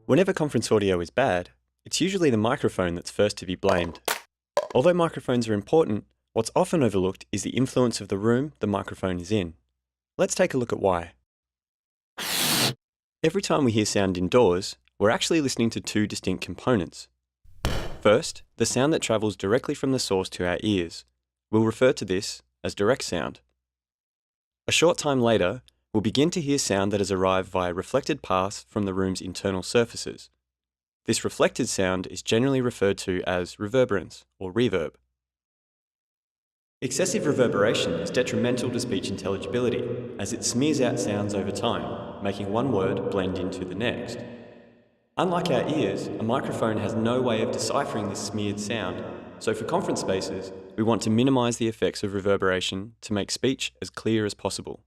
Whenever conference audio is bad, it's usually the microphone that's first to be blamed. Although microphones are important, what's often overlooked is the influence of the room the microphone is in. Let's take a look at why. Every time we hear sound indoors, we're actually listening to two distinct components. First, the sound that travels directly from the source to our ears. We'll refer to this as direct sound. A short time later, we'll begin to hear sound that has arrived via reflected paths from the room's internal surfaces. This reflected sound is generally referred to as reverberance or reverb. Excessive reverberation is detrimental to speech intelligibility, as it smears out sounds over time, making one word blend into the next. Unlike our ears, a microphone has no way of deciphering this smeared sound, so for conference spaces, we want to minimize the effects of reverberation to make speech as clear as possible.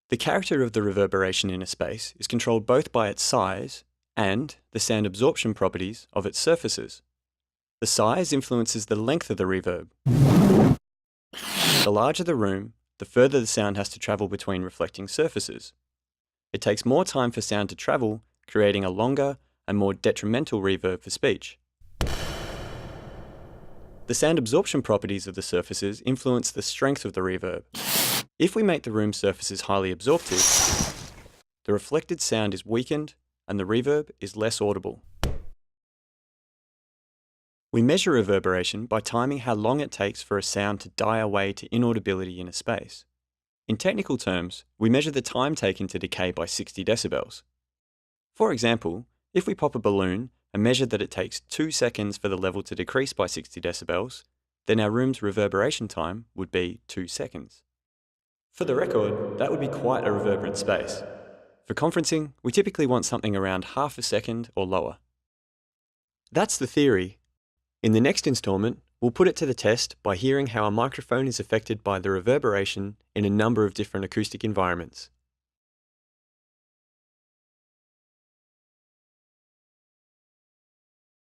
The character of the reverberation in a space is controlled both by its size and the sound absorption properties of its surfaces. The size influences the length of the reverb. The larger the room, the further the sound has to travel between reflecting surfaces. It takes more time for sound to travel, creating a longer and more detrimental reverb for speech. The sound absorption properties of the surfaces influence the strength of the reverb. If we make the room's surfaces highly absorptive, the reflected sound is weakened and the reverb is less audible. We measure reverberation by timing how long it takes for a sound to die away to inaudibility in a space. In technical terms, we measure the time taken to decay by 60 decibels. For example, if we pop a balloon and measure that it takes 2 seconds for the level to decrease by 60 decibels, then our room's reverberation time would be 2 seconds. For the record, that would be quite a reverberant space. For conferencing, we typically want something around half a second or lower. That's the theory. In the next installment, we'll put it to the test by hearing how a microphone is affected by the reverberation in a number of different acoustic environments.